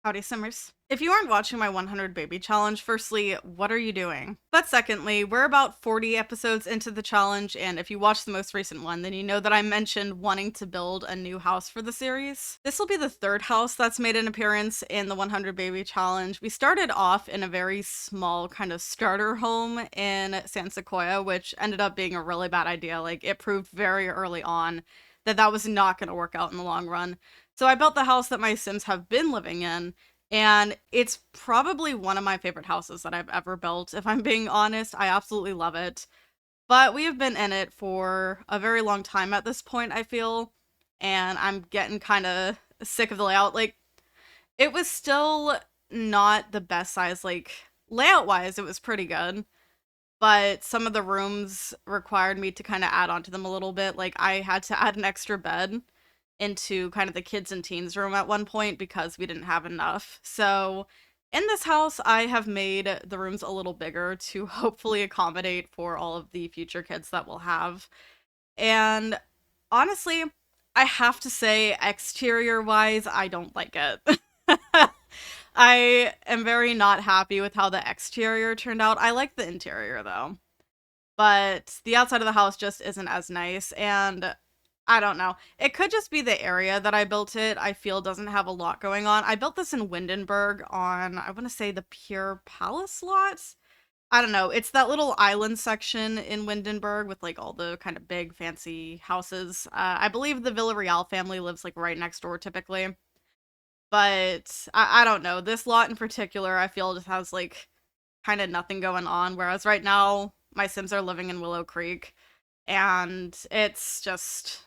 Howdy, Simmers. If you aren't watching my 100 Baby Challenge, firstly, what are you doing? But secondly, we're about 40 episodes into the challenge, and if you watched the most recent one, then you know that I mentioned wanting to build a new house for the series. This will be the third house that's made an appearance in the 100 Baby Challenge. We started off in a very small kind of starter home in San Sequoia, which ended up being a really bad idea. Like, it proved very early on that that was not going to work out in the long run. So I built the house that my Sims have been living in, and it's probably one of my favorite houses that I've ever built. If I'm being honest, I absolutely love it. But we have been in it for a very long time at this point, I feel, and I'm getting kind of sick of the layout. Like, it was still not the best size, like, layout wise, it was pretty good. But some of the rooms required me to kind of add on to them a little bit. Like, I had to add an extra bed into kind of the kids and teens room at one point because we didn't have enough. So in this house, I have made the rooms a little bigger to hopefully accommodate for all of the future kids that we'll have. And honestly, I have to say, exterior wise, I don't like it. I am very not happy with how the exterior turned out. I like the interior though, but the outside of the house just isn't as nice. And I don't know. It could just be the area that I built it. I feel doesn't have a lot going on. I built this in Windenburg on, I want to say, the Pure Palace lot. I don't know. It's that little island section in Windenburg with like all the kind of big fancy houses. I believe the Villarreal family lives like right next door typically. But I don't know. This lot in particular, I feel just has like kind of nothing going on. Whereas right now, my Sims are living in Willow Creek, and it's just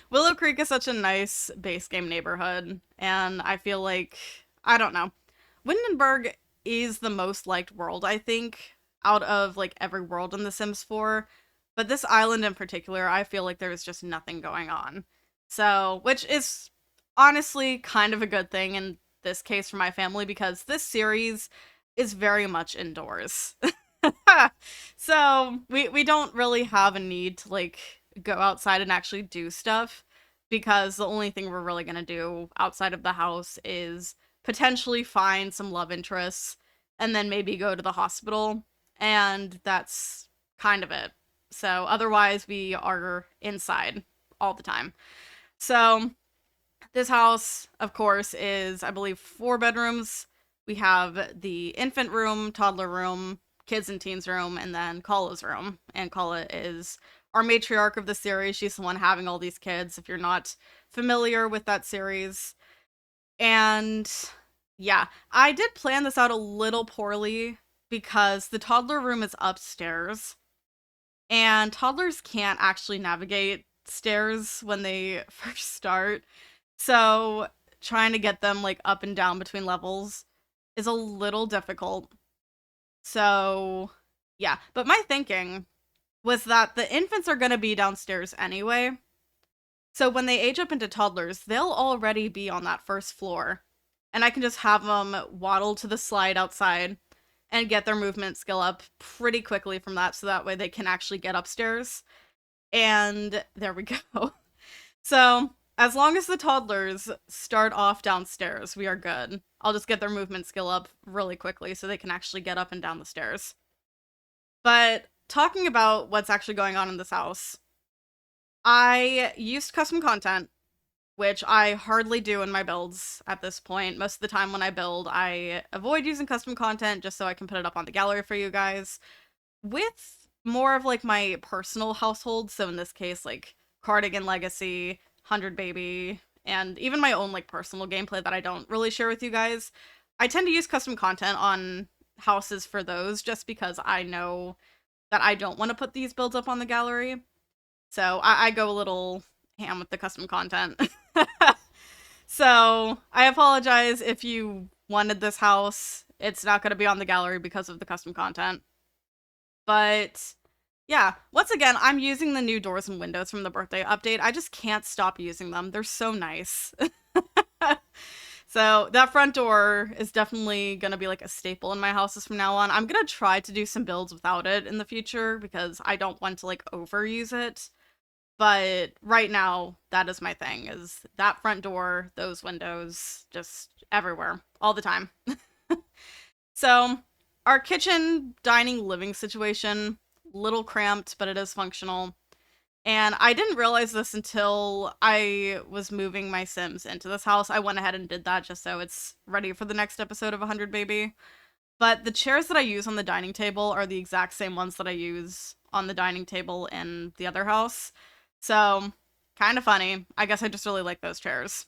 Willow Creek is such a nice base game neighborhood, and I feel like I don't know. Windenburg is the most liked world, I think, out of like every world in The Sims 4, but this island in particular, I feel like there's just nothing going on. So, which is honestly kind of a good thing in this case for my family because this series is very much indoors. So we don't really have a need to like go outside and actually do stuff because the only thing we're really gonna do outside of the house is potentially find some love interests and then maybe go to the hospital, and that's kind of it. So otherwise we are inside all the time. So this house, of course, is, I believe, 4 bedrooms. We have the infant room, toddler room, kids and teens room, and then Kaala's room. And Kaala is our matriarch of the series. She's the one having all these kids, if you're not familiar with that series. And yeah, I did plan this out a little poorly because the toddler room is upstairs, and toddlers can't actually navigate stairs when they first start. So trying to get them like up and down between levels is a little difficult. So yeah, but my thinking was that the infants are going to be downstairs anyway. So when they age up into toddlers, they'll already be on that first floor. And I can just have them waddle to the slide outside and get their movement skill up pretty quickly from that so that way they can actually get upstairs. And there we go. So as long as the toddlers start off downstairs, we are good. I'll just get their movement skill up really quickly so they can actually get up and down the stairs. But talking about what's actually going on in this house, I used custom content, which I hardly do in my builds at this point. Most of the time when I build, I avoid using custom content just so I can put it up on the gallery for you guys. With more of like my personal household, so in this case, like Cardigan Legacy, 100 Baby, and even my own like personal gameplay that I don't really share with you guys, I tend to use custom content on houses for those just because I know that I don't want to put these builds up on the gallery. So I go a little ham with the custom content. So I apologize if you wanted this house. It's not going to be on the gallery because of the custom content. But yeah, once again, I'm using the new doors and windows from the birthday update. I just can't stop using them. They're so nice. So that front door is definitely going to be like a staple in my houses from now on. I'm going to try to do some builds without it in the future because I don't want to like overuse it. But right now, that is my thing, is that front door, those windows, just everywhere, all the time. So, our kitchen, dining, living situation, little cramped, but it is functional. And I didn't realize this until I was moving my Sims into this house. I went ahead and did that just so it's ready for the next episode of 100 Baby. But the chairs that I use on the dining table are the exact same ones that I use on the dining table in the other house. So, kind of funny. I guess I just really like those chairs.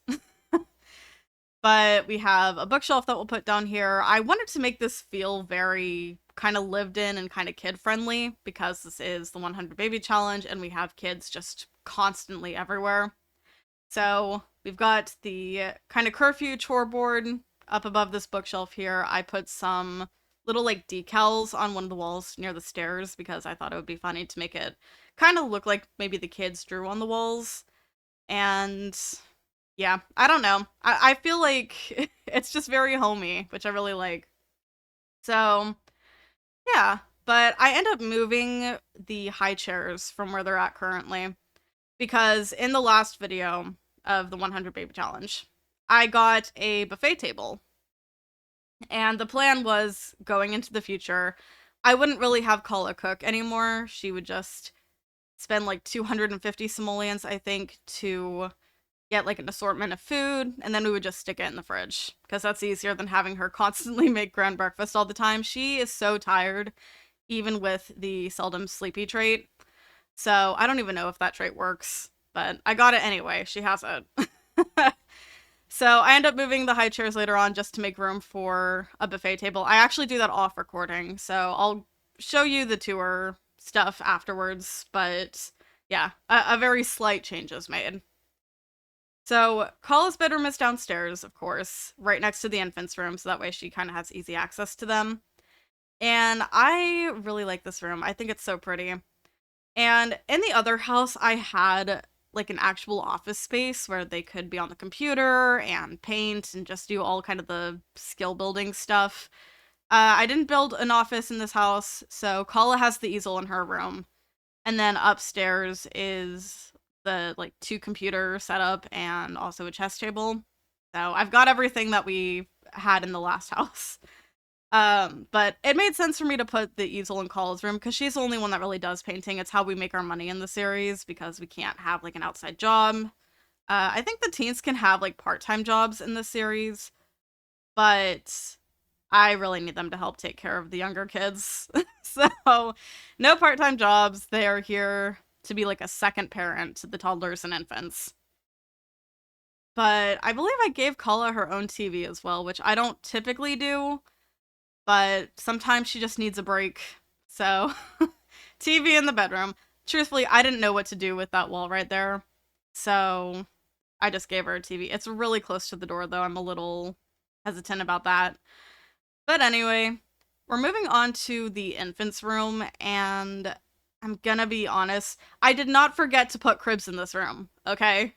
But we have a bookshelf that we'll put down here. I wanted to make this feel very kind of lived in and kind of kid friendly because this is the 100 Baby Challenge and we have kids just constantly everywhere. So we've got the kind of curfew chore board up above this bookshelf here. I put some little like decals on one of the walls near the stairs because I thought it would be funny to make it kind of look like maybe the kids drew on the walls. And yeah, I don't know. I feel like it's just very homey, which I really like. So yeah, but I end up moving the high chairs from where they're at currently because in the last video of the 100 Baby Challenge, I got a buffet table. And the plan was going into the future, I wouldn't really have Koala cook anymore. She would just spend like 250 simoleons, I think, to get like an assortment of food, and then we would just stick it in the fridge because that's easier than having her constantly make grand breakfast all the time. She is so tired, even with the seldom sleepy trait. So I don't even know if that trait works, but I got it anyway. She has it. So I end up moving the high chairs later on just to make room for a buffet table. I actually do that off recording, so I'll show you the tour stuff afterwards, but yeah, a very slight change is made. So Kala's bedroom is downstairs, of course, right next to the infant's room, so that way she kind of has easy access to them. And I really like this room. I think it's so pretty. And in the other house, I had like an actual office space where they could be on the computer and paint and just do all kind of the skill building stuff. I didn't build an office in this house, so Kala has the easel in her room. And then upstairs is the like two computer setup and also a chess table. So I've got everything that we had in the last house. But it made sense for me to put the easel in Kala's room because she's the only one that really does painting. It's how we make our money in the series because we can't have like an outside job. I think the teens can have like part-time jobs in this series, but I really need them to help take care of the younger kids. So, no part-time jobs. They are here to be like a second parent to the toddlers and infants. But I believe I gave Kala her own TV as well, which I don't typically do, but sometimes she just needs a break. So, TV in the bedroom. Truthfully, I didn't know what to do with that wall right there. So, I just gave her a TV. It's really close to the door, though. I'm a little hesitant about that. But anyway, we're moving on to the infant's room, and I'm gonna be honest, I did not forget to put cribs in this room, okay?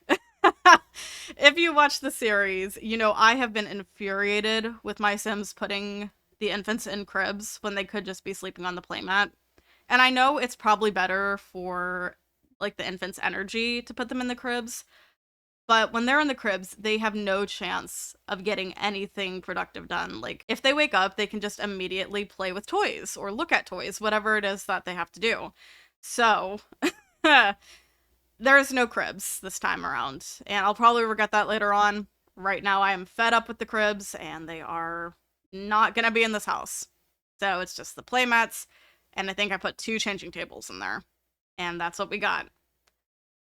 If you watch the series, you know I have been infuriated with my Sims putting the infants in cribs when they could just be sleeping on the playmat. And I know it's probably better for like the infant's energy to put them in the cribs, but when they're in the cribs, they have no chance of getting anything productive done. Like, if they wake up, they can just immediately play with toys or look at toys, whatever it is that they have to do. So, there's no cribs this time around. And I'll probably regret that later on. Right now, I am fed up with the cribs, and they are not gonna be in this house. So, it's just the playmats, and I think I put 2 changing tables in there. And that's what we got.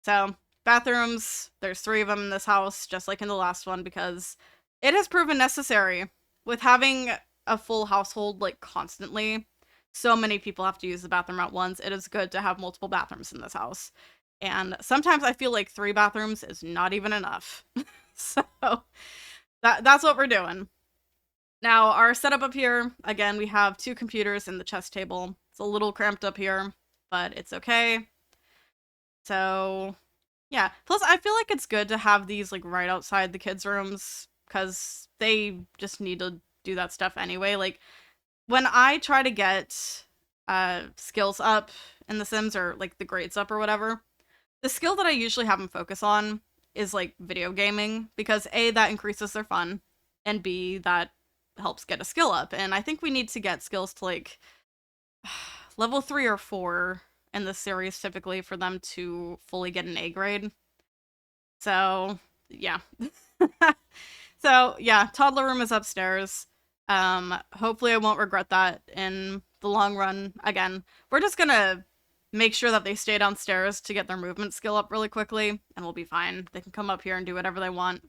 So, bathrooms, there's 3 of them in this house, just like in the last one, because it has proven necessary. With having a full household, like, constantly, so many people have to use the bathroom at once. It is good to have multiple bathrooms in this house. And sometimes I feel like 3 bathrooms is not even enough. So, that's what we're doing. Now, our setup up here, again, we have 2 computers in the chess table. It's a little cramped up here, but it's okay. So, yeah. Plus, I feel like it's good to have these, like, right outside the kids' rooms, because they just need to do that stuff anyway. Like, when I try to get skills up in The Sims, or, like, the grades up or whatever, The skill that I usually have them focus on is like video gaming because A, that increases their fun, and B, that helps get a skill up. And I think we need to get skills to like level 3 or 4 in this series typically for them to fully get an A grade. So, yeah. So, yeah, toddler room is upstairs. Hopefully I won't regret that in the long run. Again, we're just gonna make sure that they stay downstairs to get their movement skill up really quickly, and we'll be fine. They can come up here and do whatever they want.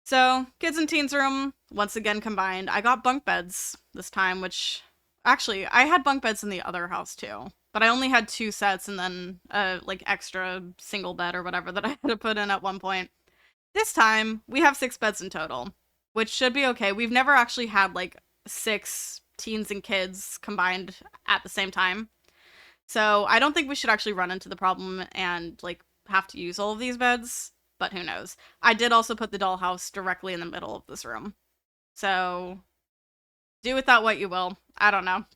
So, kids and teens room, once again combined. I got bunk beds this time, which actually, I had bunk beds in the other house too. But I only had 2 sets and then like extra single bed or whatever that I had to put in at one point. This time, we have 6 beds in total, which should be okay. We've never actually had like 6 teens and kids combined at the same time. So I don't think we should actually run into the problem and like have to use all of these beds, but who knows. I did also put the dollhouse directly in the middle of this room. So do with that what you will. I don't know.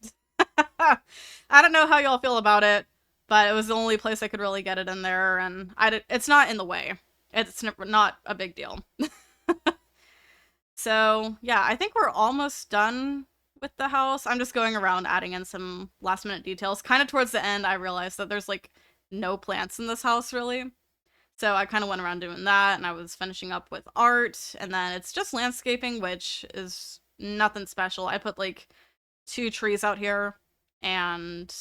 I don't know how y'all feel about it, but it was the only place I could really get it in there, and it's not in the way. It's not a big deal. So, yeah, I think we're almost done with the house. I'm just going around adding in some last minute details. Kind of towards the end, I realized that there's like no plants in this house really. So I kind of went around doing that, and I was finishing up with art, and then it's just landscaping, which is nothing special. I put like 2 trees out here, and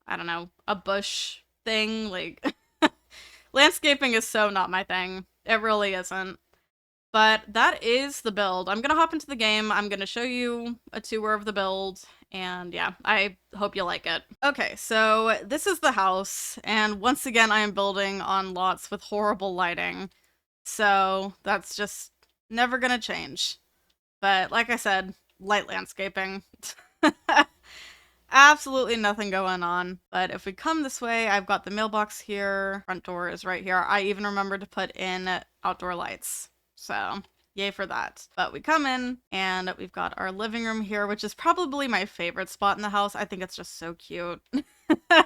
I don't know, a bush thing. Like, landscaping is so not my thing. It really isn't. But that is the build. I'm gonna hop into the game. I'm gonna show you a tour of the build. And yeah, I hope you like it. Okay, so this is the house. And once again, I am building on lots with horrible lighting. So that's just never gonna change. But like I said, light landscaping. Absolutely nothing going on. But if we come this way, I've got the mailbox here. Front door is right here. I even remembered to put in outdoor lights. So, yay for that. But we come in, and we've got our living room here, which is probably my favorite spot in the house. I think it's just so cute.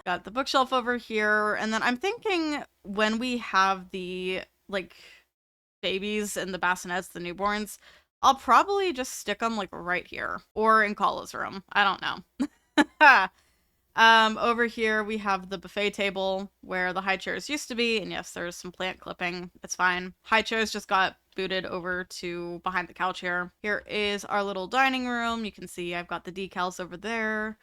Got the bookshelf over here, and then I'm thinking when we have the, like, babies and the bassinets, the newborns, I'll probably just stick them, like, right here. Or in Koala's room. I don't know. Over here we have the buffet table where the high chairs used to be, and yes, there's some plant clipping. It's fine. High chairs just got booted over to behind the couch here. Here is our little dining room. You can see I've got the decals over there.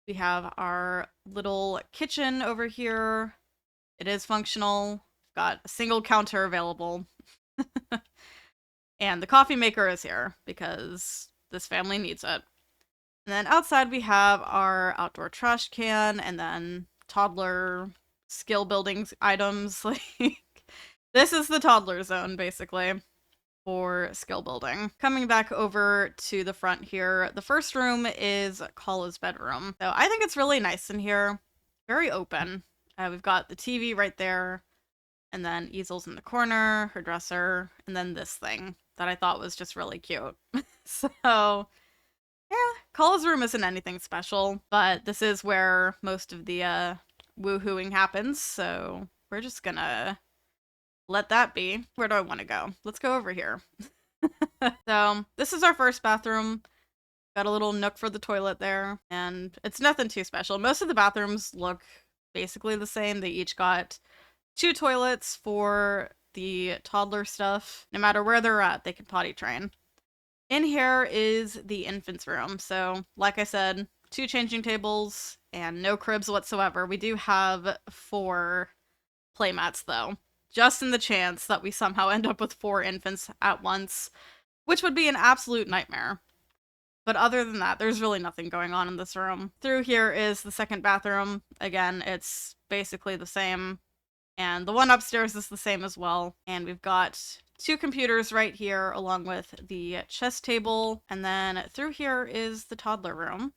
We have our little kitchen over here. It is functional. Got a single counter available. And the coffee maker is here because this family needs it. And then outside we have our outdoor trash can, and then toddler skill building items. Like, this is the toddler zone, basically, for skill building. Coming back over to the front here, the first room is Koala's bedroom. So I think it's really nice in here. Very open. We've got the TV right there, and then easels in the corner, her dresser, and then this thing that I thought was just really cute. So yeah, Koala's room isn't anything special, but this is where most of the woohooing happens, so we're just gonna let that be. Where do I want to go? Let's go over here. So, this is our first bathroom. Got a little nook for the toilet there, and it's nothing too special. Most of the bathrooms look basically the same. They each got 2 toilets for the toddler stuff. No matter where they're at, they can potty train. In here is the infant's room. So, like I said, 2 changing tables and no cribs whatsoever. We do have 4 playmats, though, just in the chance that we somehow end up with 4 infants at once, which would be an absolute nightmare. But other than that, there's really nothing going on in this room. Through here is the second bathroom. Again, it's basically the same. And the one upstairs is the same as well. And we've got 2 computers right here, along with the chess table. And then through here is the toddler room.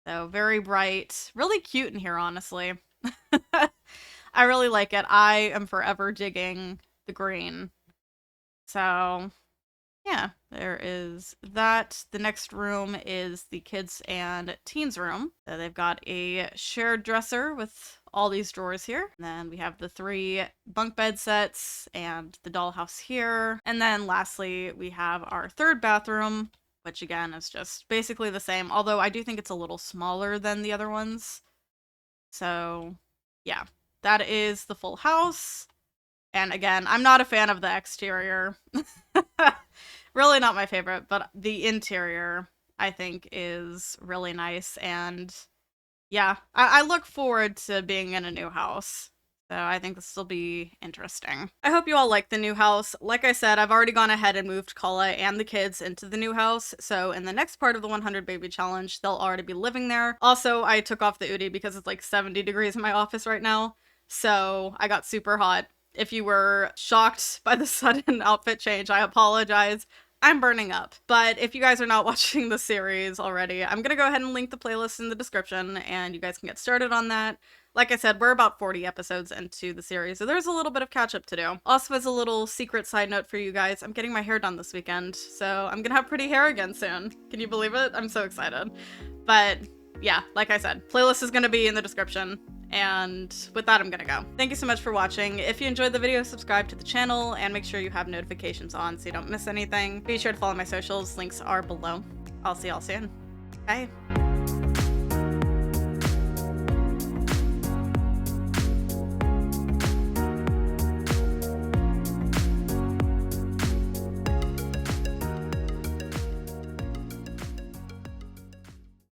So very bright. Really cute in here, honestly. I really like it. I am forever digging the green. So, yeah, there is that. The next room is the kids and teens room. So they've got a shared dresser with all these drawers here. And then we have the 3 bunk bed sets and the dollhouse here. And then lastly, we have our 3rd bathroom, which again is just basically the same, although I do think it's a little smaller than the other ones. So yeah, that is the full house. And again, I'm not a fan of the exterior. Really not my favorite, but the interior I think is really nice. And yeah, I look forward to being in a new house. So I think this will be interesting. I hope you all like the new house. Like I said, I've already gone ahead and moved Koala and the kids into the new house. So in the next part of the 100 baby challenge, they'll already be living there. Also, I took off the hoodie because it's like 70 degrees in my office right now. So I got super hot. If you were shocked by the sudden outfit change, I apologize. I'm burning up. But if you guys are not watching the series already, I'm gonna go ahead and link the playlist in the description and you guys can get started on that. Like I said, we're about 40 episodes into the series, so there's a little bit of catch up to do. Also, as a little secret side note for you guys, I'm getting my hair done this weekend, so I'm gonna have pretty hair again soon. Can you believe it? I'm so excited. But yeah, like I said, playlist is gonna be in the description. And with that, I'm gonna go. Thank you so much for watching. If you enjoyed the video, subscribe to the channel and make sure you have notifications on so you don't miss anything. Be sure to follow my socials. Links are below. I'll see y'all soon. Bye.